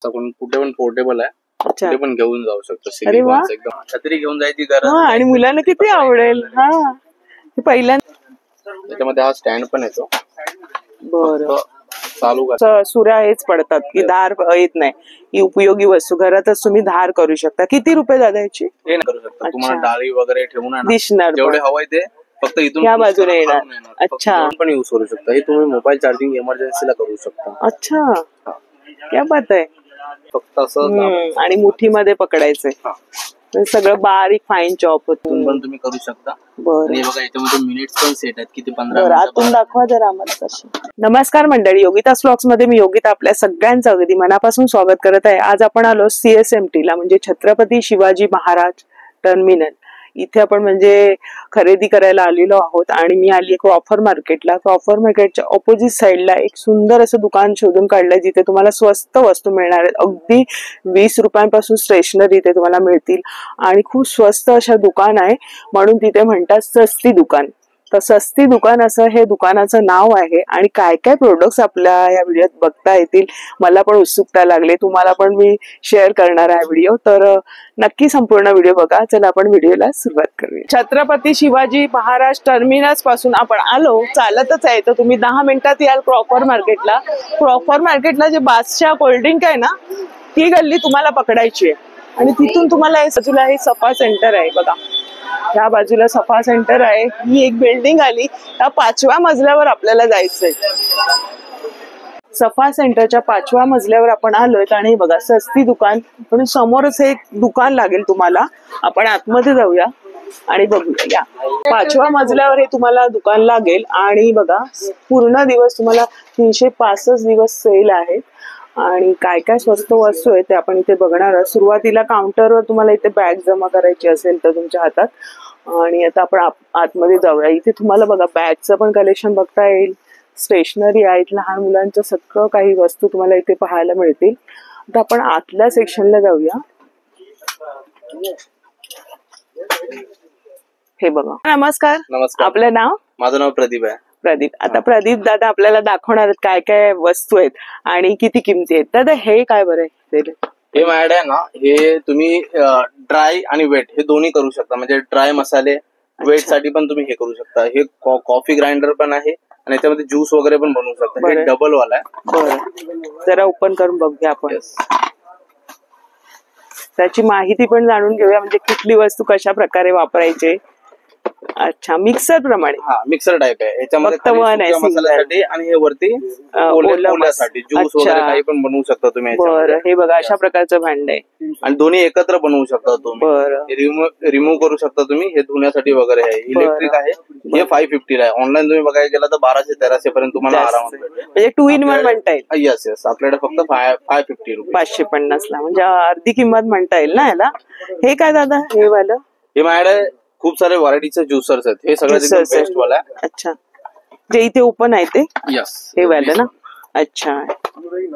कुठे पण पोर्टेबल आहे, कुठे पण घेऊन जाऊ शकतो. अरे वा. एकदम छत्री घेऊन जायची गरज आणि मुलांना किती आवडेल. हा पहिल्यांदा त्याच्यामध्ये हा स्टँड पण येतो. बरं चालू सुऱ्या हेच पडतात की धार येत नाही. ही उपयोगी वस्तू घरातच तुम्ही धार करू शकता. किती रुपये दादा याची? हे करू शकता. तुम्हाला डाळी वगैरे ठेवून दिसणार जेवढे हवंय ते फक्त इथून या बाजूने येणार. अच्छा पण युज करू शकता. हे तुम्ही मोबाईल चार्जिंग इमर्जन्सीला करू शकता. अच्छा क्या बात आहे. फक्त असं आणि मुठीमध्ये पकडायचंय. सगळं बारीक फाईन चॉप होतं. पण तुम्ही करू शकता. बरं बघा याच्यामध्ये मिनिट्स पण सेट आहेत. किती 15 बरं आतून दाखवा जरा आम्हाला कशी. नमस्कार मंडळी, योगिताज व्लॉग्स मध्ये मी योगिता आपल्या सगळ्यांचं अगदी मनापासून स्वागत करत आहे. आज आपण आलो CSMT ला, म्हणजे छत्रपती शिवाजी महाराज टर्मिनल. इथे आपण म्हणजे खरेदी करायला आलेलो आहोत. आणि मी आली क्रॉफर मार्केटला. क्रॉफर मार्केटच्या ऑपोजिट साइडला एक सुंदर असं दुकान शोधून काढलंय जिथे तुम्हाला स्वस्त वस्तू मिळणार आहेत. अगदी 20 रुपयांपासून स्टेशनरी इथे तुम्हाला मिळतील आणि खूप स्वस्त अशा दुकान आहे, म्हणून तिथे म्हणतात सस्ती दुकान. तर सस्ती दुकान असं हे दुकानाचं नाव आहे. आणि काय काय प्रोडक्ट्स आपल्या या व्हिडिओत बघता येतील मला पण उत्सुकता लागली. तुम्हाला पण मी शेअर करणार आहे व्हिडिओ, तर नक्की संपूर्ण व्हिडिओ बघा. चला आपण व्हिडिओला सुरुवात करूया. छत्रपती शिवाजी महाराज टर्मिनस पासून आपण आलो, चालतच आहे. तर तुम्ही 10 मिनिटात याल क्रॉफर मार्केटला. क्रॉफर मार्केटला जे बादशाह कोल्ड्रिंक आहे ना, ती गल्ली तुम्हाला पकडायची आहे. आणि तिथून तुम्हाला बाजूला हे सफा सेंटर आहे बघा. ह्या बाजूला सफा सेंटर आहे. ही एक बिल्डिंग आली, त्या 5व्या मजल्यावर आपल्याला जायचंय. सफा सेंटरच्या 5व्या मजल्यावर आपण आलोय. आणि बघा सस्ती दुकान, पण समोरच एक दुकान लागेल तुम्हाला. आपण आतमध्ये जाऊया आणि बघूया. या 5व्या मजल्यावर हे तुम्हाला दुकान लागेल. आणि बघा पूर्ण दिवस तुम्हाला 365 दिवस सेल आहेत. आणि काय काय स्वस्त वस्तू आहे ते आपण इथे बघणार आहोत. सुरुवातीला काउंटरवर तुम्हाला इथे बॅग जमा करायची असेल तर तुमच्या हातात. आणि आता आपण आतमध्ये जाऊया. इथे तुम्हाला बघा बॅगचं पण कलेक्शन बघता येईल. स्टेशनरी आहेत, लहान मुलांचं सगळं काही वस्तू तुम्हाला इथे पाहायला मिळतील. आता आपण आतल्या सेक्शनला जाऊया. हे बघा. नमस्कार. नमस्कार. आपलं नाव? माझं नाव प्रदीप आहे. प्रदीप. आता प्रदीप दादा आपल्याला दाखवणार आहेत काय काय वस्तू आहेत आणि किती किमती आहेत. दादा हे काय बरं आहे? हे माझ्याकडे आहे ना, हे तुम्ही ड्राय आणि वेट हे दोन्ही करू शकता. म्हणजे ड्राय मसाले वेट साठी पण तुम्ही हे करू शकता. हे कॉफी ग्राइंडर पण आहे आणि याच्यामध्ये ज्यूस वगैरे पण बनवू शकता. हे डबल वाला आहे. बरं जरा ओपन करून बघूया आपण. त्याची माहिती पण जाणून घेऊया, म्हणजे कुठली वस्तू कशा प्रकारे वापरायची. अच्छा मिक्सर प्रमाणे. हा मिक्सर टाईप आहे. याच्यामध्ये मसाल्यासाठी आणि हे वरती ओल्यासाठी ज्यूस वगैरे काही पण बनवू शकता तुम्ही. बरं हे बघा अशा प्रकारचं भांड आहे. आणि दोन्ही एकत्र बनवू शकता तुम्ही. रिमूव्ह करू शकता तुम्ही. हे धुण्यासाठी वगैरे आहे. इलेक्ट्रिक आहे. हे 550 ला आहे. ऑनलाईन तुम्ही बघायला गेला तर 1200-1300 पर्यंत तुम्हाला आरामात भेटेल. म्हणजे 2 in 1 म्हणता येईल. येस आपल्याकडे फक्त 550 रुपये 550 ला, म्हणजे अर्धी किंमत म्हणता येईल ना याला. हे काय दादा हे वालं? हे माझ्याकडे खूप सारे व्हरायटीचे ज्युसर्स आहेत. हे सगळं बेस्ट वाला आहे. अच्छा जे इथे ओपन आहे ते? यस हे वालं ना. अच्छा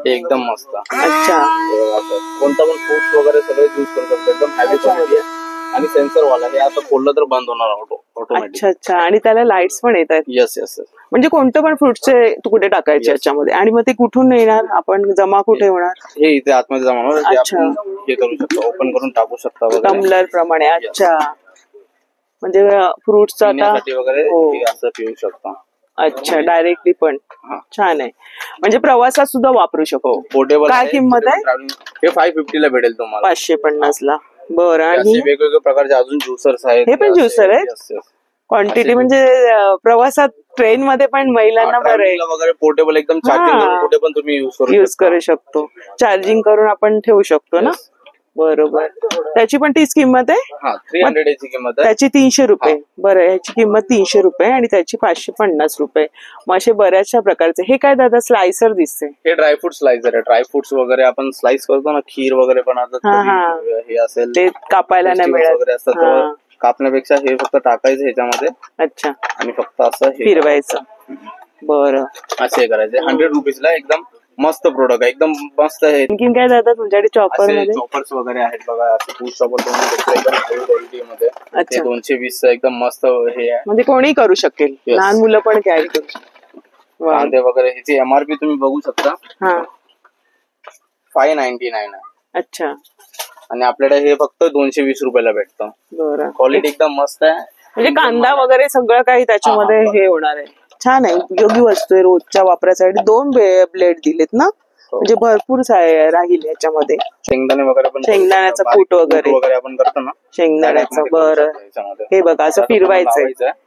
एकदम मस्त. अच्छा कोणता पण फ्रूट्स वगैरे सगळे यूज करू शकतो. एकदम हॅवी क्वालिटी आहे. आणि सेन्सर वाला. हे आता खोललं तर बंद होणार ऑटोमॅटिक. अच्छा आणि त्याला लाईट्स पण येत आहेत. यस म्हणजे कोणतं पण फ्रुट्सचे तुकडे टाकायचे याच्यामध्ये. आणि मग ते कुठून येणार, आपण जमा कुठे होणार? हे इथे आतमध्ये जमा होणार. अच्छा हे करू शकतो, ओपन करून टाकू शकता टम्बलर प्रमाणे. अच्छा म्हणजे फ्रुट्स वगैरे असं पिऊ शकता. अच्छा डायरेक्टली पण. छान आहे, म्हणजे प्रवासात सुद्धा वापरू शकतो. पोर्टेबल. काय किंमत आहे? हे 550 ला भेटेल तुम्हाला. 550 ला. बरं. आणि वेगवेगळ्या प्रकारचे अजून ज्युसर्स आहेत. हे पण ज्युसर आहे. क्वांटिटी म्हणजे प्रवासात ट्रेन मध्ये पण महिलांना बरं आहे वगैरे. पोर्टेबल एकदम चार्जिंग कुठे पण तुम्ही युज करू शकतो. चार्जिंग करून आपण ठेवू शकतो ना. बरोबर. त्याची पण तीच किंमत आहे. 300 याची किंमत आहे. त्याची 300 रुपये. बरं ह्याची किंमत 300 रुपये आणि त्याची 550 रुपये. मग असे बऱ्याचशा प्रकारचे. हे काय दादा स्लायसर दिसते? हे ड्रायफ्रूट स्लायसर आहे. ड्रायफ्रुट्स वगैरे आपण स्लाइस करतो ना, खीर वगैरे पण हे असेल ते कापायला नाही मिळत वगैरे असतात. कापण्यापेक्षा हे फक्त टाकायचं ह्याच्यामध्ये. अच्छा आणि फक्त असं फिरवायचं. बरं असे करायचे. 100 रुपीजला एकदम मस्त प्रोडक्ट आहे. एकदम मस्त आहे. आणखीन काय दादा तुमच्याकडे चॉपर मध्ये? चॉपर्स वगैरे आहेत बघा. असं फूड चॉपर क्वालिटी मध्ये. 220 एकदम मस्त हे आहे. म्हणजे कोणी करू शकेल, लहान मुलं पण कॅरी करू शकतात. कांदे वगैरे ह्याची MRP तुम्ही बघू शकता. 599 आहे अच्छा, आणि आपल्याकडे हे फक्त 220 रुपयाला भेटतं. बरं. क्वालिटी एकदम मस्त आहे. म्हणजे कांदा वगैरे सगळं काही त्याच्यामध्ये हे होणार आहे. छान आहे, उपयोगी वस्तू आहे रोजच्या वापरासाठी. 2 ब्लेड दिलेत ना, म्हणजे भरपूर राहील याच्यामध्ये. शेंगदाणे वगैरे पण, शेंगदाण्याचं बारीक कूट वगैरे कूट आपण करतो ना, शेंगदाण्याचं. बरं, याच्यामध्ये. हे बघा असं फिरवायचंय. लावायचं.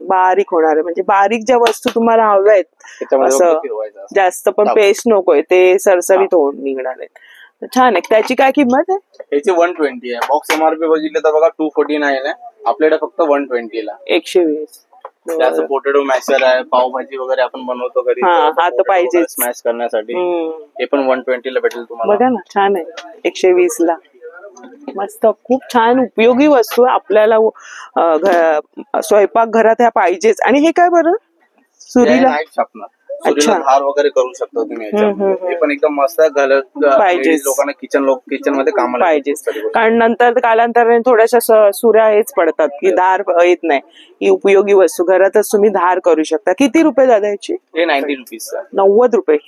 बारीक होणार आहे, म्हणजे बारीक ज्या वस्तू तुम्हाला हव्या आहेत त्याच्यामध्ये असं फक्त फिरवायचं असं. जास्त पण पेस्ट नकोय, ते सरसरीत होऊन निघणार आहेत. तर छान आहे. त्याची काय किंमत आहे? याची 120 आहे. बॉक्स एमआरपी बघितलं तर बघा 249 आहे. आपल्याकडे फक्त 120 ला. 120. त्याचं पोटॅटो मॅशर आहे. पावभाजी वगैरे आपण बनवतो घरी, हा तर पाहिजे स्मॅश करण्यासाठी. हे पण 120 ला भेटेल तुम्हाला. बघा ना, छान आहे. 120 ला मस्त, खूप छान उपयोगी वस्तू आहे आपल्याला. स्वयंपाक घरात ह्या पाहिजेच. आणि हे काय बरं? सुरीला नाईट शार्पनर, सुरीला धार वगैरे करू शकता तुम्ही याच्यामध्ये. हे पण एकदम मस्त पाहिजे लोकांना किचन मध्ये कामाला पाहिजे. कारण नंतर कालांतराने थोड्याशा सुऱ्या हेच पडतात की धार येत नाही. ही उपयोगी वस्तू घरातच तुम्ही धार करू शकता. किती रुपये दादा याची? हे 90 रुपीज. 90 रुपये.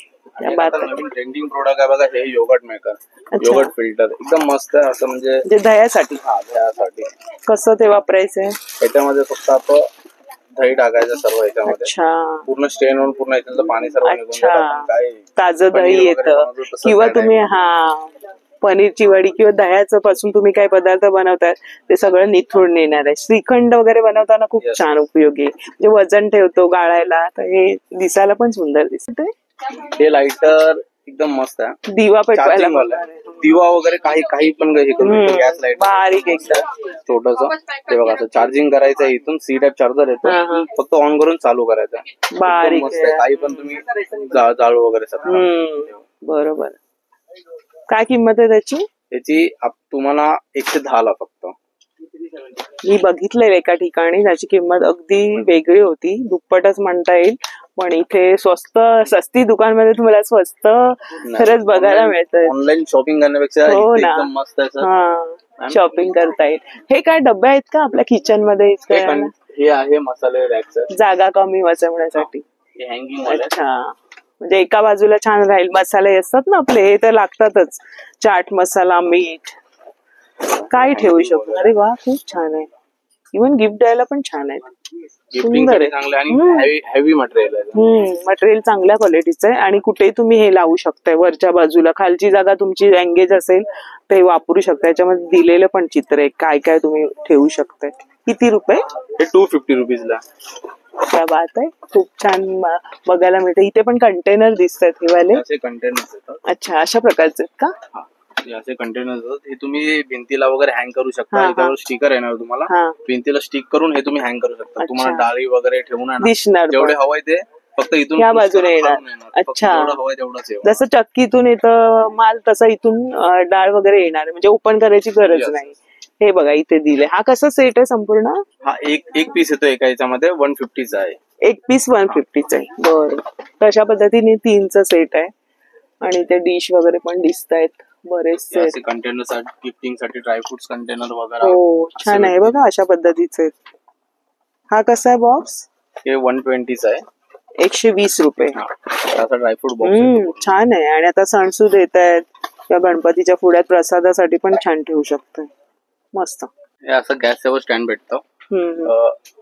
नवीन ट्रेंडिंग प्रोडक्ट आहे बघा, हे योगर्ट मेकर, योगर्ट फिल्टर. एकदम मस्त आहे असं, म्हणजे दह्यासाठी. दह्यासाठी. कसं ते वापरायचंय? याच्यामध्ये फक्त आपण दही टाकायचं सर्व याच्यामध्ये. अच्छा, पूर्ण स्ट्रेन होऊन पूर्ण याच्यातलं पाणी सर्व निघून जातं. आपण काय ताजं दही येतं. किंवा तुम्ही पनीरची वडी किंवा दह्याचं पासून तुम्ही काय पदार्थ बनवताय ते सगळं निथळून येणार आहे. श्रीखंड वगैरे बनवताना खूप छान उपयोगी, म्हणजे वजन ठेवतो गाळायला. तर हे दिसायला पण सुंदर दिसतंय. हे लाइटर एकदम मस्त आहे. दिवा पेटवायला, दिवा वगैरे काही पण हे करून गॅस लाईट बारीक एकदम छोटस. ते बघा असं चार्जिंग करायचं आहे. इथून सी टाइप चार्जर येतो, फक्त ऑन करून चालू करायचं. बारीक मस्त आहे. काही पण तुम्ही जाळू वगैरे शकता. बरोबर. काय किंमत आहे त्याची? त्याची तुम्हाला 110 ला फक्त. मी बघितलेलं एका ठिकाणी, त्याची किंमत अगदी वेगळी होती, दुप्पटच म्हणता येईल. पण इथे सस्ती दुकानमध्ये तुम्हाला स्वस्त खरंच बघायला मिळतं. ऑनलाईन शॉपिंग करण्यापेक्षा हो ना, एकदम मस्त आहे. शॉपिंग करता येईल. हे काय डब्बे आहेत का आपल्या किचन मध्ये? हे आहे मसाले रॅक, जागा कमी वाचवण्यासाठी. हँगिंग. अच्छा, म्हणजे एका बाजूला छान राहील. मसाले असतात ना आपले, हे तर लागतातच. चाट मसाला, मीठ, काय ठेवू शकतो. अरे वा, खूप छान आहे. इव्हन गिफ्ट द्यायला पण छान आहे. सुंदर आहे. हेवी मटेरियल आहे. मटेरियल चांगल्या क्वालिटीचं आहे. आणि कुठेही तुम्ही हे लावू शकताय. वरच्या बाजूला खालची जागा तुमची एंगेज असेल ते वापरू शकता. याच्यामध्ये दिलेलं पण चित्र आहे, काय काय तुम्ही ठेवू शकताय. किती रुपये? हे 250 रुपीजला. क्या बात आहे, खूप छान बघायला मिळतं. इथे पण कंटेनर दिसत आहेत हे वाले. कंटेनर. अच्छा, अशा प्रकारचे आहेत का? असे कंटेनर हे तुम्ही भिंतीला वगैरे हँग करू शकता. याच्यावर स्टिकर येणार तुम्हाला, भिंतीला स्टिक करून हे तुम्ही हँग करू शकता. तुम्हाला डाळी वगैरे ठेवून दिसणार, जेवढे हवंय ते फक्त इथून या बाजूने येणार. अच्छा, हवंय तेवढंच. जसं चक्कीतून येतं माल तसा इथून डाळ वगैरे येणार, म्हणजे ओपन करायची गरज नाही. हे बघा इथे दिले. हा कसा सेट आहे संपूर्ण? हा एक पीस येतो एका याच्यामध्ये. 150चा आहे. एक पीस 150चा आहे. बरं, तशा पद्धतीने 3चा सेट आहे. आणि ते डिश वगैरे पण दिसत आहेत बरेचसे. कंटेनर साठी, गिफ्टिंग साठी ड्रायफ्रुट्स कंटेनर वगैरे. हो, छान आहे बघा, अशा पद्धतीचे. हा कसा आहे बॉक्स? हे 120चा आहे. 120 रुपये. ड्रायफ्रूट बॉक्स छान आहे. आणि आता सणसूद येत आहेत, किंवा गणपतीच्या पुढ्यात प्रसादासाठी पण छान ठेवू शकतो. मस्त. हे असं गॅसवर स्टँड भेटतं.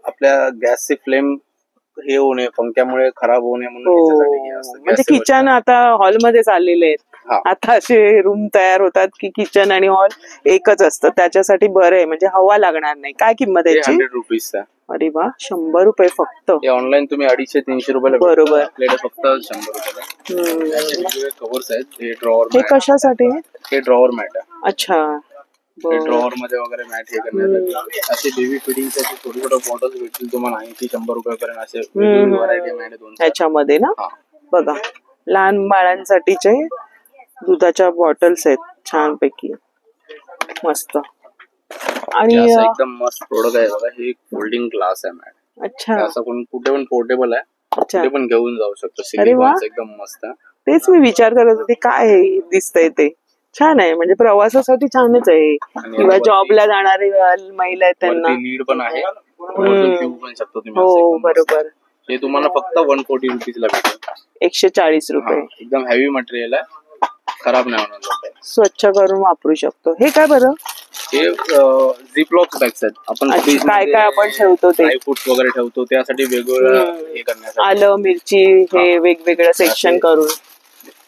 आपल्या गॅसचे फ्लेम हे होऊ नये, पंख्यामुळे खराब होऊ नये म्हणून. म्हणजे किचन आता हॉलमध्येच आलेले आहेत. आता असे रूम तयार होतात की किचन आणि हॉल एकच असतं. त्याच्यासाठी बरं आहे, म्हणजे हवा लागणार नाही. काय किंमत आहे? 100 रुपीजचा. अरे वा, 100 रुपये फक्त. ऑनलाईन तुम्ही 250-300 रुपयाला. बरोबर. आपल्याकडे फक्त 100 रुपयाला. कव्हर्स आहेत. हे ड्रॉवर. हे कशासाठी? हे ड्रॉवर मॅट आहे. अच्छा, ड्रॉवर मध्ये वगैरे मॅट हे करण्यासाठी. असे बेबी फिडिंगचे छोटे छोटे बॉटल्स भेटतील तुम्हाला 80-100 रुपयापर्यंत. असे व्हरायटी मॅट आहे त्याच्यामध्ये ना. बघा, लहान बाळांसाठीचे दुधाच्या बॉटल्स आहेत छान पैकी, मस्त. आणि एकदम मस्त प्रोडक्ट आहे बघा. हे फोल्डिंग ग्लास आहे मॅट. अच्छा, असं कुठे पण पोर्टेबल आहे. कुठे पण घेऊन जाऊ शकतो. एकदम मस्त. तेच मी विचार करत होते, काय दिसतंय ते. छान आहे, म्हणजे प्रवासासाठी छानच आहे. किंवा जॉबला जाणारे महिला आहेत त्यांना. लीड पण आहे. हो, बरोबर. हे तुम्हाला फक्त 140 रुपीजला भेटेल. 140 रुपये. एकदम हेवी मटेरियल आहे. खराब नाही होणार लवकर. स्वच्छ करून वापरू शकतो. हे काय बरं? हे झिपलॉक बॅग्स आहेत. आपण अच्छा, फ्रीज काय काय आपण ठेवतो ते? ड्राय फ्रुट्स वगैरे ठेवतो त्यासाठी वेगवेगळं हे करण्यासाठी. आलं मिरची हे वेगवेगळं सेक्शन करून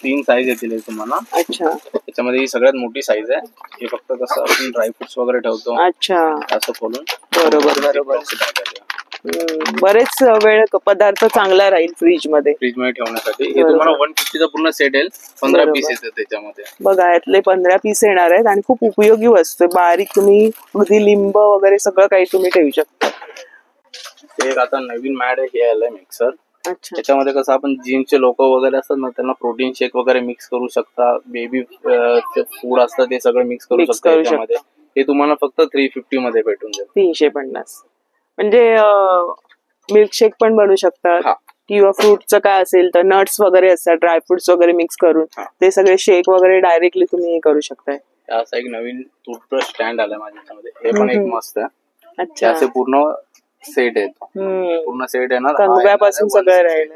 3 साईज येतील तुम्हाला. अच्छा, त्याच्यामध्ये ही सगळ्यात मोठी साईज आहे. हे फक्त कसं आपण ड्रायफ्रुट्स वगैरे ठेवतो अच्छा, असं खोलून. बरोबर बरोबर. बरेच वेळ पदार्थ चांगला राहील फ्रीज मध्ये ठेवण्यासाठी. हे तुम्हाला 150 चा पूर्ण सेट येईल. 15 पीस येतात त्याच्यामध्ये. बघा यातले 15 पीस येणार आहेत आणि खूप उपयोगी वस्तू आहे. बारीक तुम्ही अगदी लिंब वगैरे सगळं काही तुम्ही ठेवू शकता. एक आता नवीन मॅड हे आलंय मिक्सर. अच्छा, त्याच्यामध्ये कसं आपण जिमचे लोक वगैरे असतात ना त्यांना प्रोटीन शेक वगैरे मिक्स करू शकता. बेबी फूड असतं ते सगळं मिक्स करू शकता त्याच्यामध्ये. हे तुम्हाला फक्त 350 मध्ये भेटून जाईल. 350 म्हणजे मिल्कशेक पण बनवू शकतात किंवा फ्रूटचं काय असेल तर नट्स वगैरे असतात ड्रायफ्रुट्स वगैरे मिक्स करून ते सगळे शेक वगैरे डायरेक्टली तुम्ही करू शकताय. असं एक नवीन टूथब्रश स्टँड आलाय माझ्यामध्ये. हे पण एक मस्त आहे. अच्छा, असे पूर्ण सेट येतो. पूर्ण सेट येणार. कंगव्यापासून सगळं राहील.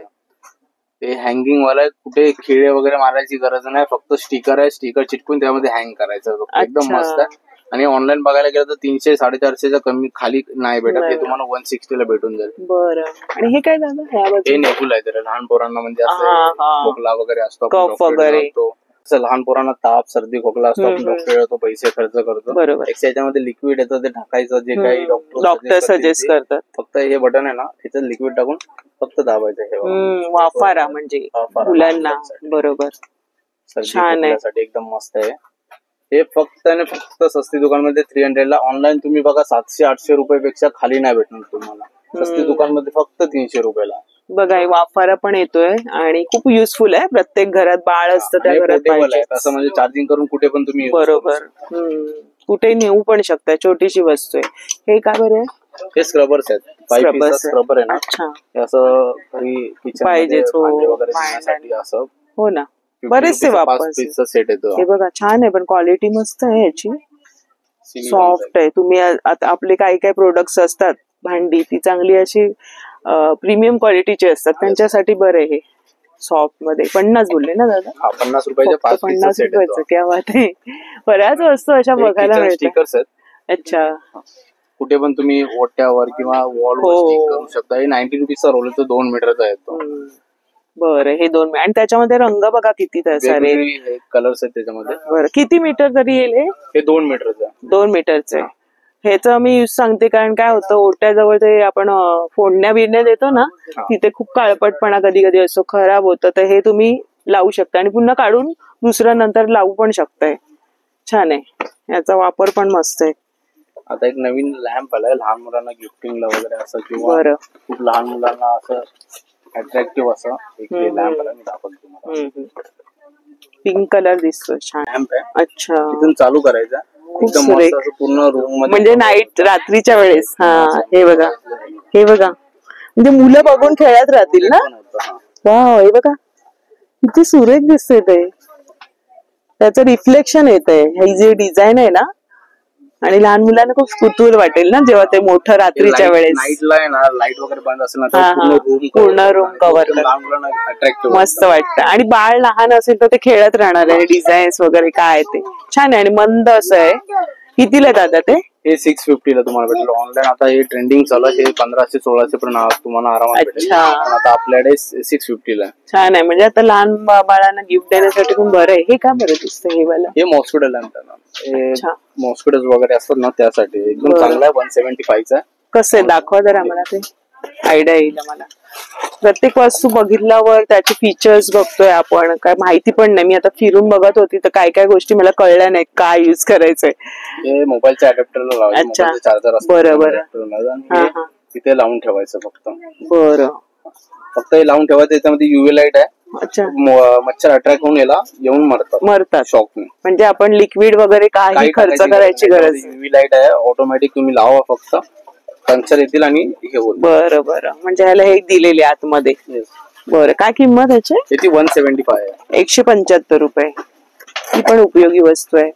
हे हँगिंग वाला कुठे खिळे वगैरे मारायची गरज नाही. फक्त स्टिकर आहे. स्टिकर चिटकून त्यामध्ये हँग करायचं. एकदम मस्त आहे. आणि ऑनलाईन बघायला गेलं तर 300-450 कमी खाली नाही भेटत. हे तुम्हाला 160 ला भेटून जाईल. बरं. आणि हे काय झालं? हे नेबुल आहे. तर लहान पोरांना म्हणजे असं खोकला वगैरे असतो कफ वगैरे लहान पोरांना ताप सर्दी खोकला असतो आपण डॉक्टर येतो पैसे खर्च करतो. बरोबर. याच्यामध्ये लिक्विड येतं ते ढाकायचं. जे काही डॉक्टर सजेस्ट करतात. फक्त हे बटन आहे ना त्याच्यात लिक्विड टाकून फक्त दाबायचं. हे वाफारा म्हणजे मुलांना. बरोबर, छान आहे. एकदम मस्त आहे. हे फक्त आणि फक्त सस्ती दुकानमध्ये 300 ला. ऑनलाईन तुम्ही बघा 700-800 रुपयापेक्षा खाली नाही भेटणार तुम्हाला. सस्ती दुकानमध्ये फक्त 300 रुपयाला. बघा वाफारा पण येतोय आणि खूप युजफुल आहे. प्रत्येक घरात बाळ असतं त्या घरात पाहिजे. असं म्हणजे चार्जिंग करून कुठे पण तुम्ही. बरोबर, कुठे नेऊ पण शकता. छोटीशी वस्तू आहे. हे काय बरं आहे? हे स्क्रबर्स आहेत. 5 पीस स्क्रबर आहे ना. अच्छा, असं घरी किचन पाहिजे वगैरे धुण्यासाठी असं. हो ना, बरेचसे वापर. सेट येतो. हे बघा छान आहे पण क्वालिटी मस्त आहे याची. सॉफ्ट आहे. तुम्ही आता आपले काही काही प्रोडक्ट्स असतात भांडी ती चांगली अशी प्रीमियम क्वालिटीची असतात त्यांच्यासाठी बरं आहे. हे सॉफ्ट मध्ये 50 बोलले ना दादा? 50 रुपयाचे 5 50 रुपयाचं. क्या बात आहे. बऱ्याच वस्तू अशा बघायला मिळतात. अच्छा, कुठे पण तुम्ही ओट्यावर किंवा वॉलवर स्टिक करू शकता. हे 90 रुपीजचा रोल आहे. तो 2 मीटरचा येतो. बरं, हे 2 आणि त्याच्यामध्ये रंग बघा किती सारे कलर्स आहेत त्याच्यामध्ये. बरं, किती मीटर तरी येईल हे? 2 मीटरचं. 2 मीटरचं आहे. ह्याच मी यूज सांगते कारण काय होतं ओट्याजवळ ते आपण फोडण्या बिडण्या देतो ना तिथे खूप काळपटपणा कधी कधी असतो, खराब होतं. तर हे तुम्ही लावू शकता आणि पुन्हा काढून दुसरं नंतर लावू पण शकताय. छान आहे. याचा वापर पण मस्त आहे. आता एक नवीन लॅम्प आलाय लहान मुलांना गिफ्टिंगला वगैरे असं किंवा खूप लहान मुलांना असं अट्रॅक्टिव्ह असं एक लॅम्प आला. मी दाखवतो तुम्हाला. पिंक कलर दिसतो. छान लॅम्प आहे. अच्छा, तिथून चालू करायचा. एकदम मस्त असं पूर्ण रूम मध्ये म्हणजे नाईट रात्रीच्या वेळेस. हे बघा, हे बघा म्हणजे मुलं बघून खेळत राहतील ना. वाव, हे बघा किती सुरेख दिसतंय ते. त्याचं रिफ्लेक्शन येत आहे. ही जी डिझाईन आहे ना आणि लहान मुलांना खूप कुतूहल वाटेल ना जेव्हा ते मोठं रात्रीच्या वेळेस. नाईटला आहे ना लाईट वगैरे बंद असेल ना पूर्ण रूम कव्हर मस्त वाटतं. आणि बाळ लहान असेल तर ते खेळत राहणार आहे. डिझाईन्स वगैरे काय ते छान आहे आणि मंद असं आहे. कितीला दादा ते? हे 650 ला तुम्हाला भेटेल. ऑनलाईन आता हे ट्रेंडिंग चालू आहे. हे 1500-1600 पर्यंत तुम्हाला आरामात भेटेल. आता आपल्याकडे 650 ला. छान आहे. म्हणजे आता लहान बाळांना गिफ्ट देण्यासाठी पण बरं आहे. हे का बरं दिसतं? हे वाला हे मॉस्किटो लॅम्प आहे. मॉस्किटोज वगैरे असतात ना त्यासाठी एकदम चांगला आहे. 175 चा. कसं आहे दाखवा जरा आम्हाला. ते आयडिया येईल आम्हाला. प्रत्येक वस्तू बघितल्यावर त्याचे फीचर्स बघतोय आपण. काय माहिती पण नाही. मी आता फिरून बघत होती तर काय काय गोष्टी मला कळल्या नाही काय युज करायचंय. हे मोबाईलच्या अडॅप्टरला लावायचं. मोबाईलचं चार्जर असतं. बरोबर. तिथे लावून ठेवायचं फक्त. बरं, फक्त हे लावून ठेवायचं. त्याच्यामध्ये युव्ही लाईट आहे. अच्छा, मच्छर अट्रॅक्ट होऊन याला येऊन मरतात शॉकने. म्हणजे आपण लिक्विड वगैरे काही खर्च करायची गरज. युव्ही लाईट आहे. ऑटोमॅटिक तुम्ही लावा फक्त पंक्चर येतील आणि हे होईल. बरं बरं. म्हणजे ह्याला हे दिलेले आतमध्ये. बरं, काय किंमत याची? याची 175 आहे. 175 रुपये. ही पण उपयोगी वस्तू आहे.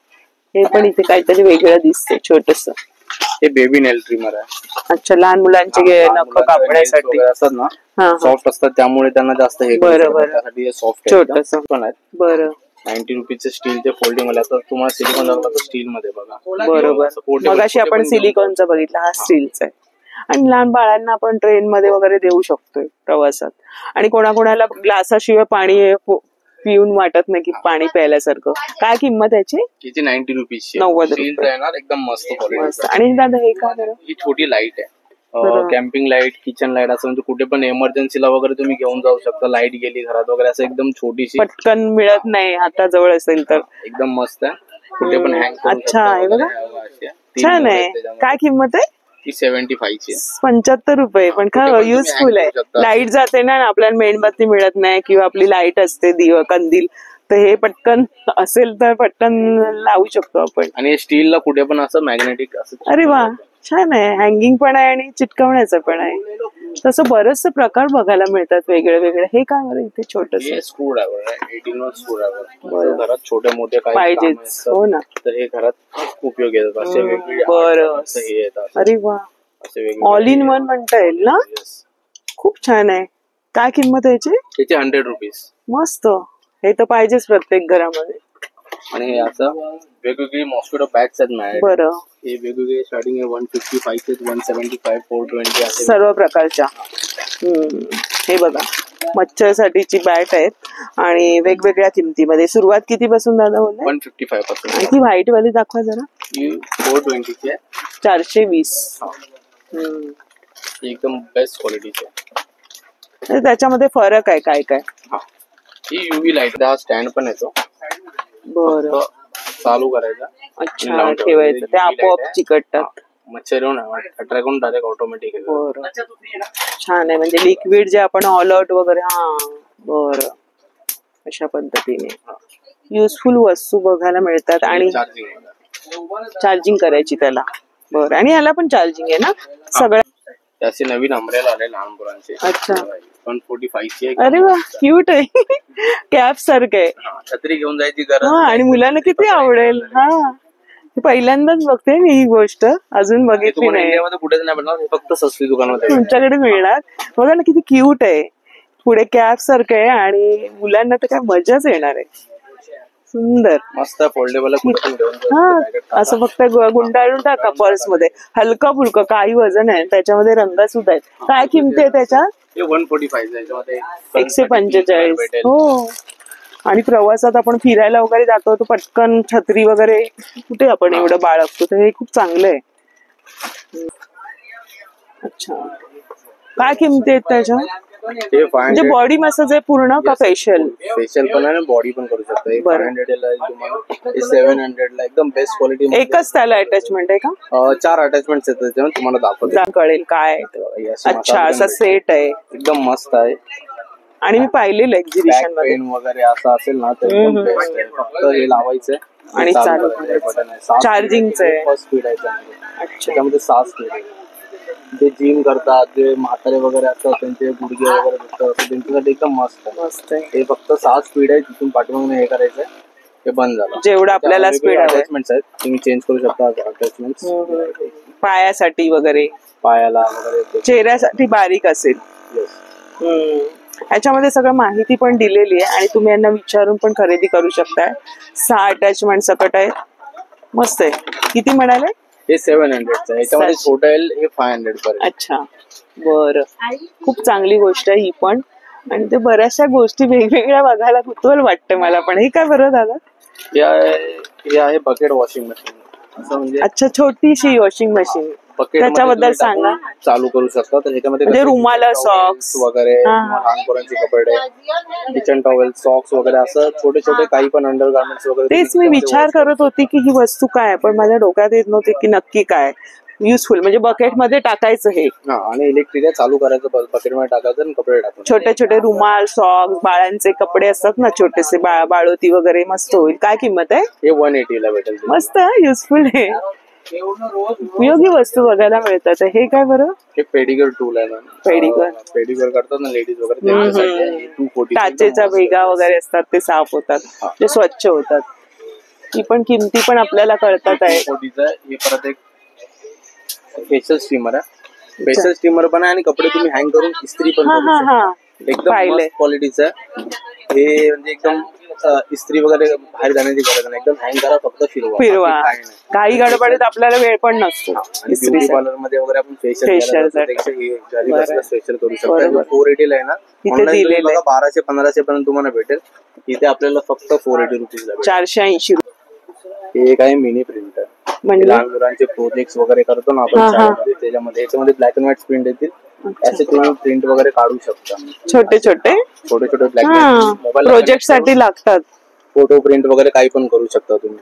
हे पण इथे काहीतरी वेगळं दिसते छोटस. हे बेबी नेल ट्रिमर आहे. अच्छा, लहान मुलांचे नख कापण्यासाठी असतात ना, सॉफ्ट असतात त्यामुळे त्यांना जास्त हे. बरोबर, त्यासाठी हे सॉफ्ट छोटस पण आहे. बरं, 90 रुपीजचे स्टीलचे फोल्डिंग वाले आता तुम्हाला सिलिकॉन लागला तर स्टील मध्ये बघा. बरोबर. असं portable- मगाशी आपण portable घेऊन सिलिकॉनचा बघितला, हा स्टीलचा आहे. आणि लहान बाळांना आपण ट्रेन मध्ये वगैरे देऊ शकतोय प्रवासात. आणि कोणाकोणाला ग्लासाशिवाय पाणी पिऊन वाटत नाही की पाणी प्यायल्यासारखं. काय किंमत याची? याची 90 रुपीजची 90 स्टील रुपये. येणार एकदम मस्त मस्त. क्वालिटी. आणि दादा हे का बरं? ही छोटी लाईट आहे, बरोबर. कॅम्पिंग लाईट, किचन लाईट, असं म्हणजे कुठे पण इमर्जन्सीला वगैरे तुम्ही घेऊन जाऊ शकता. लाईट गेली घरात वगैरे असं एकदम छोटीशी, पटकन मिळत नाही हाताजवळ असेल तर. एकदम मस्त आहे. कुठे पण हँग करू अच्छा, शकता हे वगैरे. बघा. अशी आहे. 3 छान मोड आहे. आहेत त्याच्यामध्ये. काय किंमत आहे? ती 75 ची आहे. 75 रुपये. पण कुठे खरं पण तुम्ही युजफुल hang आहे. करू शकता. लाईट जाते ना, आपल्याला मेणबत्ती मिळत नाही किंवा आपली लाईट असते कंदील, तर हे पटकन असेल तर पटकन लावू शकतो आपण. आणि स्टीलला कुठे पण असं मॅग्नेटिक असं. अरे वा, छान आहे. हँगिंग पण आहे आणि चिटकवण्याचं पण आहे. तसं बरेचसे प्रकार बघायला मिळतात वेगळे वेगळे. हे काय बरं इथे छोटस हे स्क्रू ड्रायव्हर आहे, 18 वॉट स्क्रू बरं. ड्रायव्हर. घरात छोटे मोठे काही पाहिजेच. कामं असतात, हो ना. तर हे घरात उपयोग येतात. असे वेगवेगळे बरं. art असं हे येतात. अरे वा, असे वेगवेगळे ऑल इन वन म्हणता येईल ना. Yes. खूप छान आहे. काय किंमत आहे याची? त्याचे 100 रुपीज. मस्त. हे तर पाहिजेच प्रत्येक घरामध्ये. आणि हे असं वेगवेगळी मॉस्किटो बॅग्स आहेत माझ्याकडे. बरं. हे वेगवेगळे स्टार्टिंग आहे 155 ते 175, 420 असे. सर्व प्रकारच्या. हे बघा, मच्छरसाठीची बॅट आहेत आणि वेगवेगळ्या किमतीमध्ये. सुरुवात किती पासून दादा बोलले? 155 पासून. आणि ती व्हाईट वाली दाखवा जरा. ही 420 ची आहे. 420. ही एकदम बेस्ट क्वालिटीची आहे. तर त्याच्यामध्ये फरक आहे काय काय? हा, ही युव्ही लाईट. हा स्टँड पण येतो. बरं. फक्त चालू करायचा. अच्छा, लावून ठेवायचं. ते UV आपोआप light आहे. चिकटतात. मच्छर येऊन अट्रॅक्ट होऊन डायरेक्ट ऑटोमॅटिक. बरं, छान आहे. म्हणजे लिक्विड जे आपण ऑल आउट वगैरे. हा, बरं. अशा पद्धतीने युजफुल वस्तू बघायला मिळतात. आणि चार्जिंग करायची त्याला. बरं. आणि ह्याला पण चार्जिंग आहे ना सगळ्या? त्याचे नवीन अमरेला आले लहान मुलांचे. अच्छा. 145 ची आहे. अरे वा, क्यूट आहे. कॅप सारखं आहे. छत्री घेऊन जायची गरज हा, आणि मुलांना किती आवडेल. हा, पहिल्यांदाच बघते मी ही गोष्ट, अजून बघितली तुम्हाला नाही. इंडियामध्ये कुठेच नाही भेटणार. हे फक्त सस्ती दुकानामध्ये तुमच्याकडे मिळणार. बघा ना किती क्यूट आहे. पुढे कॅप सारखं आहे आणि मुलांना तर काय मजाच येणार आहे. सुंदर. मस्त फोल्डेबल कुठे पण घेऊन हा, जायचं. असं फक्त गुंडाळून टाका पर्स मध्ये. हलका फुलका, काही वजन आहे त्याच्यामध्ये, रंग सुद्धा आहेत. काय किमती आहे त्याच्या? हे 145 याच्यामध्ये 145. भेटेल. हो. आणि प्रवासात आपण फिरायला वगैरे जातो तर पटकन छत्री वगैरे कुठे आपण एवढं बाळगतो, तर हे खूप चांगलं आहे. अच्छा, काय किमती आहेत त्याच्या? हे म्हणजे 500 बॉडी मसाज आहे पूर्ण का फेशियल? फेशियल पण आहे, बॉडी पण करू शकता. हे बरं. 500 ला तुम्हाला, हे 700 ला एकदम बेस्ट क्वालिटी. एकच त्याला अटॅचमेंट आहे का? 4 अटॅचमेंट्स आहेत त्याच्यावर. तुम्हाला दाखवतो. कळेल काय आहे ते. हे असे अच्छा, massage असा gun सेट आहे. एकदम मस्त आहे. आणि मी पाहिलेलं एक्झिबिशन बॅक मध्ये. पेन वगैरे असं असेल ना तर एकदम बेस्ट आहे. फक्त हे लावायचंय आणि चालू बटन आहे. चार्जिंगचं आहे. फर्स्ट स्पीड आहे त्यामध्ये. अच्छा. त्याच्यामध्ये 6 स्पीड आहे. जे जिम करतात, जे म्हातारे वगैरे असतात, त्यांचे गुडघे वगैरे दुखतात, त्यांच्यासाठी एकदम मस्त आहे. मस्त आहे. हे फक्त 6 स्पीड आहे. तिथून पाठीमागून हे करायचंय, हे बंद झालं. जेवढं आपल्याला स्पीड हवं. अटॅचमेंट्स आहेत, तुम्ही चेंज करू शकता अटॅचमेंट्स. पायासाठी वगैरे, पायाला वगैरे. चेहऱ्यासाठी बारीक असेल. Yes. याच्यामध्ये सगळं माहिती पण दिलेली आहे आणि तुम्ही यांना विचारून पण खरेदी करू शकताय. 6 अटॅचमेंट सकट आहेत. मस्त आहे. किती म्हणाले? हे 700 चं आहे. याच्यामध्ये छोटा येईल, हे 500 पर्यंत. अच्छा, बरं. खूप चांगली गोष्ट आहे ही पण. आणि ते बऱ्याचशा गोष्टी वेगवेगळ्या बघायला कुतूहल वाटतं मला पण. हे काय बरं दादा? हे आहे बकेट वॉशिंग मशीन. असं म्हणजे अच्छा, छोटीशी वॉशिंग मशीन. बकेट त्याच्याबद्दल सांगा. चालू करू शकता. तर ह्याच्यामध्ये म्हणजे कसं रुमाल, सॉक्स वगैरे, लहान पोरांचे कपडे, किचन टॉवेल, सॉक्स वगैरे, असं छोटे छोटे काही पण अंडर गार्मेंट्स वगैरे. तेच मी विचार करत होती की ही वस्तू काय, पण माझ्या डोक्यात येत नव्हती की नक्की काय. युजफुल म्हणजे बकेट मध्ये टाकायचं हे. हा, आणि इलेक्ट्रिक आहे, चालू करायचं, बकेट मध्ये टाकायचं आणि कपडे टाकायचे. छोटे छोटे रुमाल, सॉक्स, बाळांचे कपडे असतात ना छोटेसे, बाळोती वगैरे. मस्त होईल. काय किंमत आहे? हे 180 ला भेटेल. मस्त, युजफुल आहे. उपयोगी वस्तू बघायला मिळतात. हे काय बरं? हे पेडिगर टूल आहे मॅम. पेडिगर करतात ना लेडीज वगैरे, त्यांच्यासाठी 240. काचेच्या भेगा वगैरे असतात, ते साफ होतात, ते स्वच्छ होतात. ही पण किमती पण आपल्याला कळतात आहे. 240 आहे. हे परत एक फेशियल स्टीमर आहे. फेशियल स्टीमर पण आहे आणि कपडे तुम्ही हँग करून इस्त्री पण करू शकता. एकदम पाहिलंय. मस्त क्वालिटीचं आहे. हे म्हणजे एकदम इस्त्री वगैरे बाहेर जाण्याची गरज नाही, एकदम हँग करा फक्त फिरवा. फिरवा. बाकी काही नाही. काही गडबडीत आपल्याला वेळ पण नसतो आणि ब्युटी इस्त्रीसाठी. पार्लर मध्ये वगैरे आपण Facial फेशियल साठी. घरी बरं. बसल्या फेशियल करू शकता. बरोबर. 480 आहे ना, इथे ऑनलाईन तुम्ही दिलेलं आहे. बघा 1200-1500 पर्यंत तुम्हाला भेटेल. इथे आपल्याला फक्त 480 रुपीज लागेल. 480 हे एक आहे मिनी प्रिंटर. म्हणजे लहान मुलांचे प्रोजेक्ट वगैरे करतो ना हा, आपण हा. शाळेमध्ये, त्याच्यामध्ये याच्यामध्ये ब्लॅक अँड व्हाईट प्रिंट येतील. त्याचे तुम्ही प्रिंट वगैरे काढू शकता. छोटे छोटे छोटे ब्लॅक हा प्रोजेक्ट साठी लागतात. फोटो प्रिंट वगैरे काही पण करू शकता तुम्ही.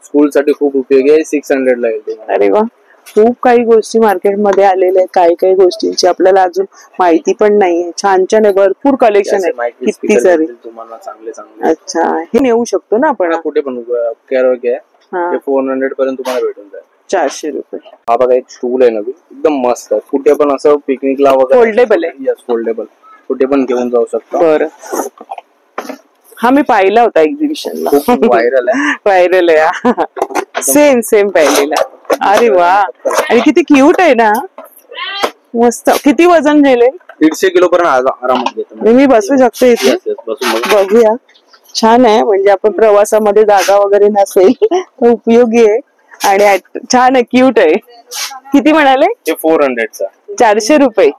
स्कूल साठी खूप उपयोगी आहे. 600 ला येईल. अरे वा, खूप काही गोष्टी मार्केटमध्ये आलेल्या आहेत. काही काही गोष्टींची आपल्याला अजून माहिती पण नाहीये. छान छान आहे, भरपूर कलेक्शन आहे, किती सारी. तुम्हाला चांगले अच्छा, हे नेऊ शकतो ना आपण? कुठे पण कॅरोके आहे. हा, 400 पर्यंत तुम्हाला भेटून जाईल. 400 रुपये. हा बघा एक स्टूल आहे नवीन, एकदम मस्त आहे. कुठे पण असं पिकनिकला वगैरे फोल्डेबल आहे. Yes, foldable. कुठे पण घेऊन जाऊ शकता. बरं, हा मी पाहिला होता एक्झिबिशनला. खूप व्हायरल आहे. व्हायरल आहे. सेम पाहिलेला. अरे वा, आणि किती क्यूट आहे ना. मस्त. किती वजन गेले? 150 किलो पर्यंत आरामात घेतो. मी बसू शकते इथे? Yes, बसून बघा. बघूया. छान आहे, म्हणजे आपण प्रवासामध्ये जागा वगैरे नसेल तर उपयोगी आहे. आणि छान आहे, क्यूट आहे. किती म्हणाले? हे 400 चा. 400 रुपये.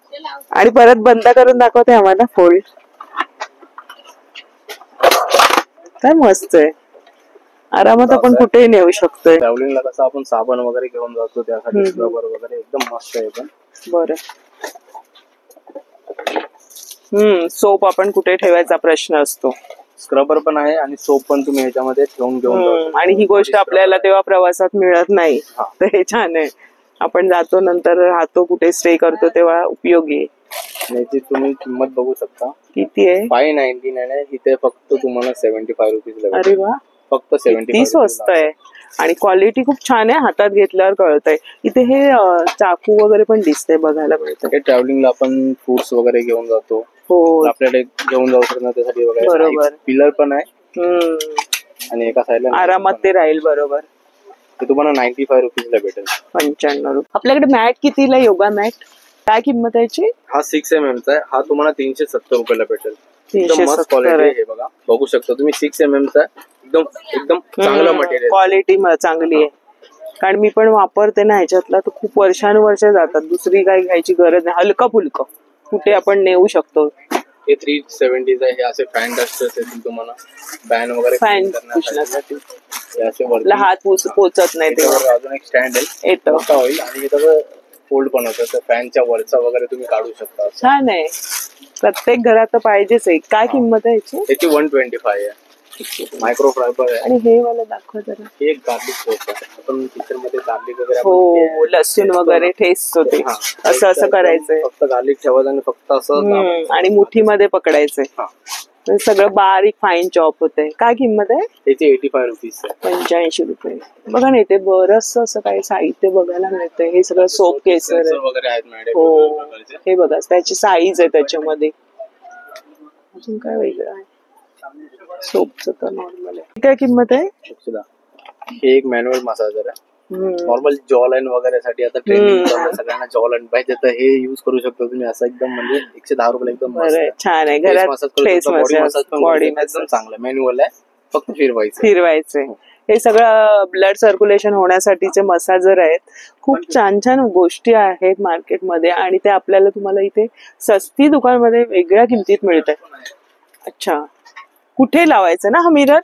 आणि परत बंद करून दाखवते आम्हाला फोल्ड. काय मस्त आहे. आरामात आपण कुठेही नेऊ शकतोय. ट्रॅव्हलिंगला कसं आपण साबण वगैरे घेऊन जातो, त्यासाठी स्क्रबर वगैरे एकदम मस्त आहे. पण बरं. सोप आपण कुठे ठेवायचा प्रश्न असतो. स्क्रबर पण आहे आणि सोप पण तुम्ही ह्याच्यामध्ये घेऊन जाऊ. आणि ही गोष्ट आपल्याला तेव्हा प्रवासात मिळत नाही. हा. तर हे छान आहे. आपण जातो, नंतर राहतो, कुठे स्टे करतो, तेव्हा उपयोगी आहे. याची तुम्ही किंमत बघू शकता. किती आहे? 599 आहे. इथे फक्त तुम्हाला 75 रुपीज लागेल. अरे वा, फक्त 75. किती स्वस्त आहे. आणि क्वालिटी खूप छान आहे, हातात घेतल्यावर कळतंय. इथे हे चाकू वगैरे पण दिसतंय, बघायला मिळतं. हे ट्रॅव्हलिंगला आपण फ्रुट्स वगैरे घेऊन जातो. हो, आपल्याला घेऊन जाऊ शकतो त्यासाठी वगैरे. बरोबर. पिलर पण आहे आणि एका साईडला आरामात ते राहील. बरोबर. ते तुम्हाला 95 रुपीजला भेटेल. 95 रुपये. आपल्याकडे मॅट कितीला? योगा मॅट काय किंमत आहे याची? हा 6 mm चा आहे. हा तुम्हाला 370 रुपयाला भेटेल. एकदम मस्त 370 क्वालिटी आहे. आहे. बघा, बघू शकता तुम्ही. 6 mm चा एकदम चांगलं मटेरियल. क्वालिटी चांगली आहे. कारण मी पण वापरते ना ह्याच्यातला, तर खूप वर्षानुवर्ष जातात. दुसरी काही घ्यायची गरज नाही. हलकं फुलकं कुठे आपण नेऊ शकतो. हे 370 आहे. हे असे फॅन डस्टर्स येतील तुम्हाला, फॅन वगैरे फॅन करण्यासाठी. हे असे वरती हात पोचत नाही तेव्हा. त्याच्यावर अजून एक स्टँड आहे, येतं. मोठा होईल आणि हे सगळं फोल्ड पण होतं. तर फॅनच्या वरचा वगैरे तुम्ही काढू शकता. छान आहे. प्रत्येक घरात तर पाहिजेच आहे. काय किंमत आहे याची? त्याची 125 आहे. मायक्रो फायबर आहे. आणि हे वाला दाखवा जरा. हे एक गार्लिक सोप आहे. आपण किचन मध्ये गार्लिक वगैरे हो, लसूण वगैरे ठेचतो ते. हा. असं करायचंय. फक्त गार्लिक ठेवायचं आणि फक्त असं दाबायचं. आणि मुठीमध्ये पकडायचंय. हा. तर सगळं बारीक फाईन चॉप होतंय. काय किंमत आहे? त्याची 85 रुपीज आहे. 85 रुपये. बघा ना, इथे बरंच असं काही साहित्य बघायला मिळतंय. हे सगळं सोप केसर आहे. वगैरे आहेत मॅडम. हो, हे बघा, त्याची साईज आहे त्याच्यामध्ये. अजून काय वेगळं आहे? सोपचं तर नॉर्मल आहे. काय किंमत आहे? हे एक मॅन्युअल मसाजर आहे. नॉर्मल जॉ लाईन वगैरे साठी. आता ट्रेनिंग सगळ्यांना जॉ लाईन पाहिजे, तर हे युज करू शकतो तुम्ही. असं एकदम म्हणजे 110 रुपये एकदम छान आहे. घरात फेस मसाज, बॉडी मसाज चांगलं मॅन्युअल आहे. फक्त फिरवायचंय. हे सगळं ब्लड सर्क्युलेशन होण्यासाठीचे मसाजर आहेत. खूप छान छान गोष्टी आहेत मार्केटमध्ये, आणि ते आपल्याला तुम्हाला इथे सस्ती दुकानमध्ये वेगळ्या किमतीत मिळत आहे. अच्छा, कुठे लावायचं ना हा मिरर?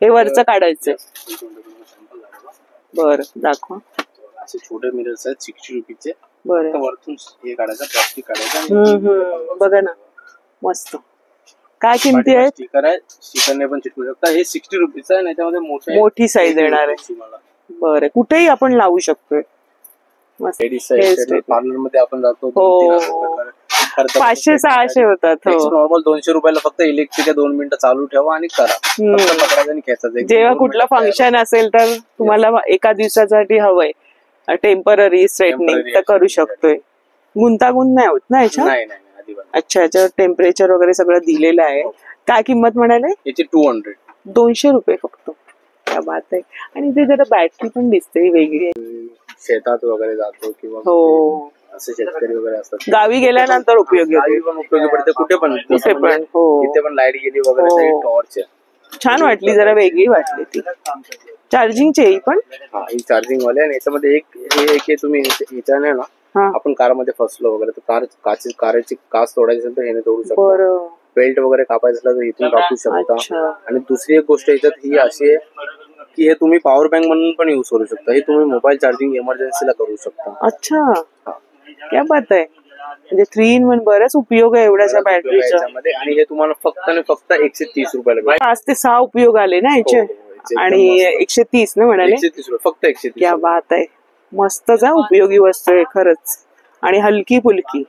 हे वरचं काढायचं. बरं, दाखवा. असे छोटे मिरर्स आहेत 60 रुपीचे. बरं, वरतून हे काढायचं, प्लास्टिक काढायचं. बघा ना, मस्त. काय किमती आहेत? स्टिकर आहे, स्टिकरने पण चिटकू शकता. हे 60 रुपीचं आहे. याच्यामध्ये मोठी साईज येणार आहे. बरं, कुठेही आपण लावू शकतोय. पार्लर मध्ये आपण जातो. हो, 500-600 होतात. नॉर्मल 200 रुपयाला फक्त इलेक्ट्रिक 2 मिनिटं चालू ठेवा आणि करा. जेव्हा कुठलं फंक्शन असेल तर तुम्हाला एका दिवसासाठी हवंय टेम्पररी स्ट्रेटनिंग, तर करू शकतोय. गुंतागुंत नाही होत ना याच्या? नाही. अच्छा, याच्यावर टेम्परेचर वगैरे सगळं दिलेलं आहे. काय किंमत म्हणाले? याची 200. 200 रुपये फक्त. क्या बात आहे. आणि इथे जरा बॅटरी पण दिसते वेगळी. शेतात वगैरे जातो किंवा हो, असे शेतकरी वगैरे असतात. गावी गेल्यानंतर उपयोगी गावी होते. पण उपयोगी पडते, कुठे पण कुठे पण, हो. इथे पण लाईट गेली वगैरे हो. तरी टॉर्च आहे. छान वाटली, जरा वेगळी वाटली ती. चार्जिंगची ही पण. हा, ही चार्जिंग वाले आणि याच्यामध्ये एक तुम्ही ह्याच्याने ना हा, आपण कारमध्ये फसलो वगैरे तर कारची काच तोडायची असेल तर ह्याने तोडू शकतो. बरं. बेल्ट वगैरे कापायचं असलं तर इथून कापू शकता. अच्छा. आणि दुसरी एक गोष्ट याच्यात ही अशी आहे की हे तुम्ही पॉवर बँक म्हणून पण युज करू शकता. हे तुम्ही मोबाईल चार्जिंग इमर्जन्सीला करू शकता. अच्छा, क्या बात आहे. म्हणजे 3 in 1 बरेच उपयोग आहे एवढ्याच्या बराच उपयोग आहे बॅटरीचा. याच्यामध्ये. आणि हे तुम्हाला फक्त आणि फक्त 130 रुपयाला भेटेल. 5 ते 6 उपयोग आले ना याचे. हो, याचे आणि एकदम मस्त. 130 ना म्हणाले. 130 रुपये, फक्त 130 क्या बात आहे. मस्तच आहे, उपयोगी वस्तू आहे खरंच. आणि हलकी फुलकी.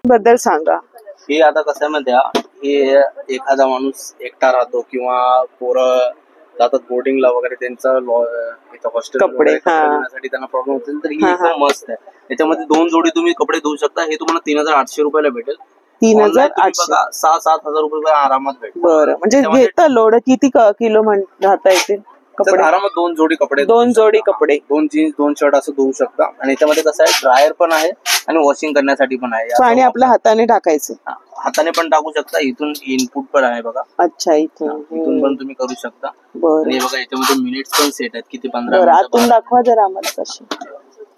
बद्दल सांगा. हे आता कसं आहे माहिती आहे, हे एखादा माणूस एकटा राहतो किंवा पोरं जातात बोर्डिंगला वगैरे, त्यांचा हॉस्टेल कपडे, हा. देण्यासाठी त्यांना प्रॉब्लेम होतील तर ही हा, हा. एकदम मस्त आहे. त्याच्यामध्ये 2 जोडी तुम्ही कपडे धुवू शकता. हे तुम्हाला 3800 रुपयाला भेटेल. 3800. 6-7 हजार रुपये आरामात भेटेल. बरं, म्हणजे त्याच्यामध्ये घेता लोड किती किलो राहता येते तर कपडे? आरामात 2 जोडी कपडे, 2 जोडी कपडे, 2 जीन्स 2 शर्ट असं धुवू शकता. आणि याच्यामध्ये कसं आहे, ड्रायर पण आहे आणि वॉशिंग करण्यासाठी पण आहे. पाणी आपल्या हाताने टाकायचं. हाताने पण टाकू शकता. इथून इनपुट पण आहे बघा. अच्छा, इथून इथून पण तुम्ही करू शकता. बरं. आणि बघा याच्यामध्ये मिनिट्स पण सेट आहेत, किती 15 बरं, मिनिटं. आतून दाखवा जरा आम्हाला कशी.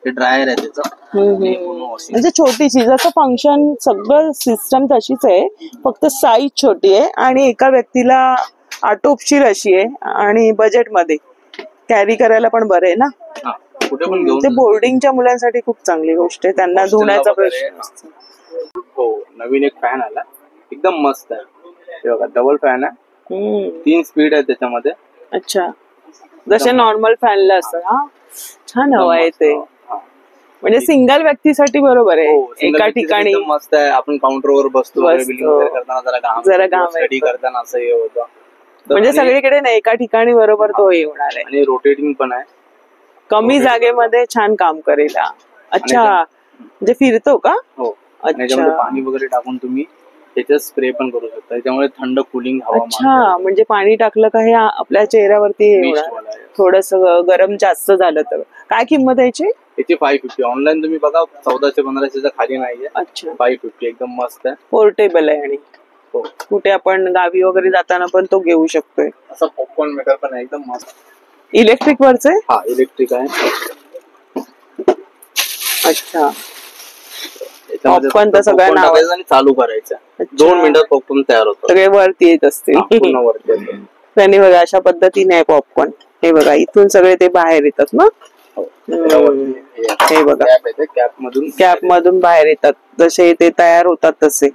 हे ड्रायर आहे त्याचं. आणि हे पूर्ण washing. म्हणजे छोटीशी, जसं फंक्शन सगळं सिस्टम तशीच आहे, फक्त साईज छोटी आहे आणि एका व्यक्तीला आटोपशीर अशी आहे आणि बजेटमध्ये कॅरी करायला पण बरं आहे ना. हा, कुठे पण घेऊन ते बोर्डिंगच्या मुलांसाठी खूप चांगली गोष्ट आहे, त्यांना धुण्याचा प्रश्न नसतो. हो, नवीन एक फॅन आला, एकदम मस्त आहे. हे बघा, डबल फॅन आहे, 3 स्पीड आहे त्याच्यामध्ये. अच्छा, जसे नॉर्मल फॅनला असतं. हा, छान हवा आहे ते. हा. म्हणजे सिंगल व्यक्तीसाठी बरोबर आहे. हो, single एका व्यक्तीसाठी ठिकाणी एकदम मस्त आहे. आपण काउंटरवर बसतो बिलिंग वगैरे करताना जरा घाम स्टडी येतो. करताना असं हे होतं. तर म्हणजे आणि- सगळीकडे नाही, एका ठिकाणी बरोबर तो हे होणार आहे. आणि रोटेटिंग पण आहे. कमी जागेमध्ये छान काम करेल. अच्छा, म्हणजे फिरतो का? हो, आणि याच्यामध्ये अच्छा, पाणी वगैरे टाकून तुम्ही त्याच्यात स्प्रे पण करू शकता. त्याच्यामुळे थंड कुलिंग हवा अच्छा, म्हणजे पाणी टाकलं का हे आपल्या चेहऱ्यावरती हे होणार. थोडस गरम जास्त झालं तर काय किंमत आहे याची? याची 550. ऑनलाईन तुम्ही बघा 1400-1500 खाली नाहीये. अच्छा, 550 एकदम मस्त आहे. पोर्टेबल आहे. आणि हो, कुठे आपण गावी वगैरे जाताना पण तो घेऊ शकतोय. असं पॉपकॉर्न मेकर पण आहे, एकदम मस्त. इलेक्ट्रिक वरच आहे? हा, इलेक्ट्रिक आहे. अच्छा, याच्यामध्ये Popcorn तर फक्त सगळ्या popcorn नावात. टाकायचं आणि चालू करायचं. अच्छा. 2 मिनिटात पॉपकॉर्न तयार होतं. सगळे वरती येत असतील. हा, पूर्ण वरती येतं. त्यांनी बघा अशा पद्धतीने आहे पॉपकॉर्न. हे बघा, इथून सगळे ते बाहेर येतात ना. हो, त्याच्यावरती हे बघा, कॅप मधून बाहेर येतात. जसे ते तयार होतात तसे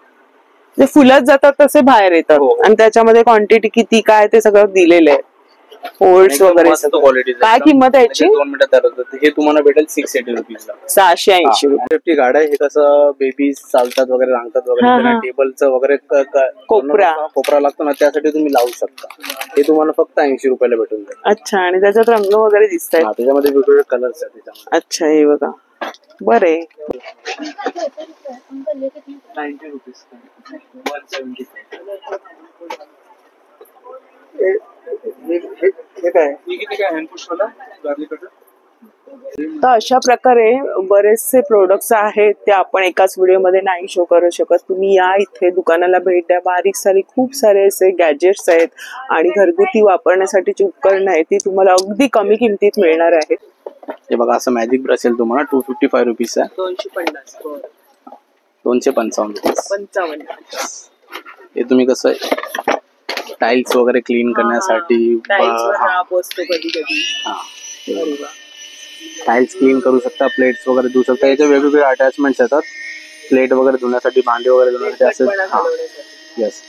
ते फुलत जातात, तसे बाहेर येतात. हो. आणि त्याच्यामध्ये क्वांटिटी किती काय ते सगळं दिलेलं आहे. होल्ड्स वगैरे सगळं. क्वालिटी. काय किंमत आहे याची? 2 मिनिटात तयार होतं. हे तुम्हाला भेटेल 680 रुपीजला. 680 रुपये. सेफ्टी गार्ड आहे. हे कसं बेबी चालतात वगैरे, रांगतात वगैरे, हा, त्यांना हा. टेबलचं वगैरे कोपरा लागतो ना, त्यासाठी तुम्ही लावू शकता. हे तुम्हाला फक्त 80 रुपयाला भेटून जाईल. अच्छा, आणि त्याच्यात रंग वगैरे दिसत आहेत. त्याच्यामध्ये वेगवेगळे कलर्स आहेत त्याच्यामध्ये. अच्छा, हे बघा, बरे. 90 रुपीज. हे काय तर अशा प्रकारे बरेचसे प्रोडक्ट्स आहेत, ते आपण एकाच व्हिडिओमध्ये नाही शो करू शकत. तुम्ही या इथे दुकानाला भेट द्या. बारीक सारीक खूप सारे असे गॅजेट्स आहेत आणि घरगुती वापरण्यासाठीची उपकरणं आहेत, ती तुम्हाला अगदी कमी किमतीत मिळणार आहेत. हे बघा, असं मॅजिक ब्रश आहे तुम्हाला 255 रुपीज आहे. 250. 255 रुपीज. 55. हे तुम्ही कसं टाइल्स वगैरे क्लीन करण्यासाठी कधी कधी. टाइल्स क्लीन करू शकता, प्लेट्स वगैरे धुवू शकता. याचे वेगवेगळे अटॅचमेंट्स येतात, प्लेट वगैरे धुण्यासाठी, भांडे वगैरे धुण्यासाठी असं. येस,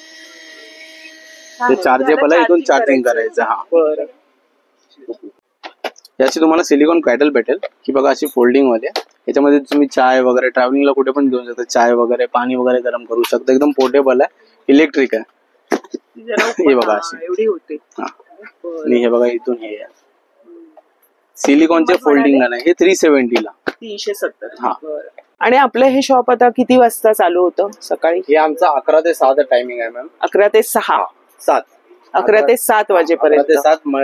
ते चार्जेबल आहे, इथून चार्जिंग करायचं. हा, बरं. याची तुम्हाला सिलिकॉन पॅडल भेटेल, की बघा अशी फोल्डिंग वाली. याच्यामध्ये तुम्ही चाय वगैरे ट्रॅव्हलिंगला कुठे पण घेऊन शकता. चाय वगैरे, पाणी वगैरे गरम करू शकता. एकदम पोर्टेबल आहे, इलेक्ट्रिक आहे. हे बघा अशी एवढी होते. आणि हे बघा इथून हे आहे सिलिकॉनचे फोल्डिंग आहे. हे 370 ला. 370. हा. आणि आपलं हे शॉप आता किती वाजता चालू होतं सकाळी? हे आमचा 11 ते 6 टायमिंग आहे मॅम. 11 ते 6. 7. 11 ते 7 वाजेपर्यंत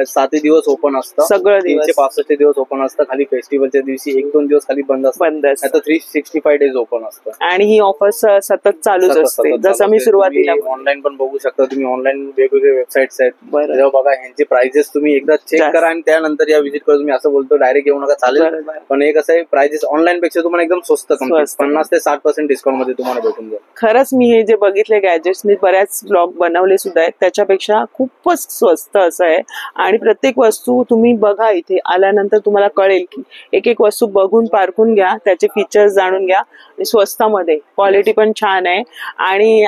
7 दिवस ओपन असतं. सगळं दिवस 365 दिवस ओपन असतं. खाली फेस्टिवलच्या दिवशी 1-2 दिवस खाली बंद असतं. आता 365 डेज ओपन असतं. आणि ही ऑफर सतत चालूच असते. जसं मी सुरुवातीला ऑनलाईन पण बघू शकता तुम्ही. ऑनलाईन वेगवेगळे वेबसाईट्स आहेत. तेव्हा बघा ह्यांचे प्राइजेस तुम्ही एकदा चेक करा आणि त्यानंतर या व्हिजिट करा. तुम्ही असं बोलतो डायरेक्ट येऊ नका चालेल, पण एक असं आहे प्राइजेस ऑनलाईन पेक्षा तुम्हाला एकदम स्वस्त 50 ते 60% डिस्काउंट मध्ये तुम्हाला भेटून जाईल. खरंच मी हे जे बघितले गॅजेट्स, मी बऱ्याच ब्लॉग बनवले सुद्धा आहेत, त्याच्यापेक्षा खूपच स्वस्त असं आहे. आणि प्रत्येक वस्तू तुम्ही बघा, इथे आल्यानंतर तुम्हाला कळेल की एक एक वस्तू बघून पारखून घ्या, त्याचे फीचर्स जाणून घ्या. स्वस्तामध्ये क्वालिटी पण छान आहे. आणि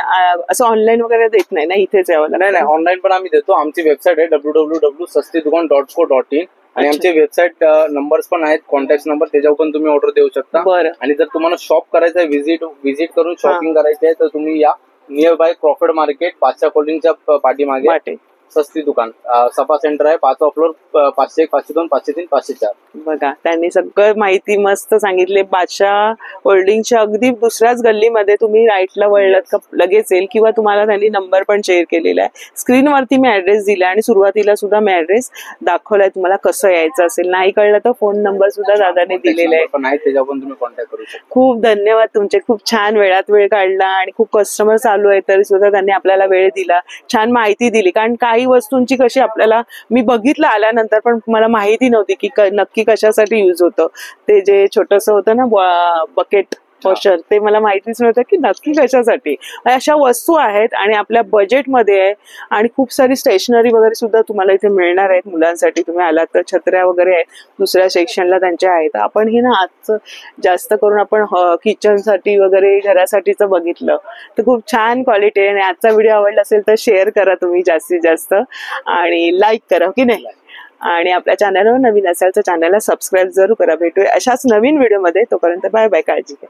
असं ऑनलाईन वगैरे देत नाही ना, इथेच यावं लागतं? नाही, ऑनलाईन पण आम्ही देतो. आमची वेबसाईट आहे www.sastidukan.co.in आणि आमचे वेबसाईट नंबर्स पण आहेत, कॉन्टॅक्ट नंबर, त्याच्यावर पण तुम्ही ऑर्डर देऊ शकता. आणि जर तुम्हाला शॉप करायचं आहे, व्हिजिट करून शॉपिंग करायची आहे, तर तुम्ही या नियर बाय प्रॉफिट मार्केट, पाचशा कोल्ड्रिंकच्या पाठीमागे सस्ती दुकान, सफा सेंटर आहे, 5वा फ्लोर, 501, 502, 503, 504. बघा, त्यांनी सगळं माहिती मस्त सांगितले. बादशाह होल्डिंगच्या अगदी दुसऱ्याच गल्लीमध्ये तुम्ही राईटला वळलात का लगेच येईल, किंवा तुम्हाला त्यांनी नंबर पण शेअर केलेला आहे. स्क्रीनवरती मी ऍड्रेस दिला आणि सुरुवातीला सुद्धा मी ऍड्रेस दाखवलाय. तुम्हाला कसं यायचं असेल, नाही कळलं तर फोन नंबर सुद्धा दादाने दिलेला आहे, त्याच्यावर पण तुम्ही कॉन्टॅक्ट करू शकता. खूप धन्यवाद तुमचे. खूप छान वेळात वेळ काढला आणि खूप कस्टमर चालू आहे तरी सुद्धा त्यांनी आपल्याला वेळ दिला, छान माहिती दिली. कारण काही वस्तूंची कशी आपल्याला, मी बघितलं आल्यानंतर पण मला माहिती नव्हती की नक्की कशासाठी युज होतं. ते जे छोटस होतं ना बकेट वॉशर, ते मला माहितीच नव्हतं की नक्की कशासाठी. अशा वस्तू आहेत आणि आपल्या बजेटमध्ये आहे. आणि खूप सारी स्टेशनरी वगैरे सुद्धा तुम्हाला इथे मिळणार आहेत मुलांसाठी. तुम्ही आलात तर छत्र्या वगैरे आहेत, दुसऱ्या सेक्शनला त्यांच्या आहेत. आपण हे ना आजचं जास्त करून आपण किचनसाठी वगैरे घरासाठीच बघितलं, तर खूप छान क्वालिटी आहे. आणि आजचा व्हिडिओ आवडला असेल तर शेअर करा तुम्ही जास्तीत जास्त, आणि लाईक करा की नाही. आणि आपल्या चॅनलवर नवीन असेल तर चॅनलला सबस्क्राईब जरूर करा. भेटूया अशाच नवीन व्हिडिओमध्ये. तोपर्यंत बाय बाय, काळजी घ्या.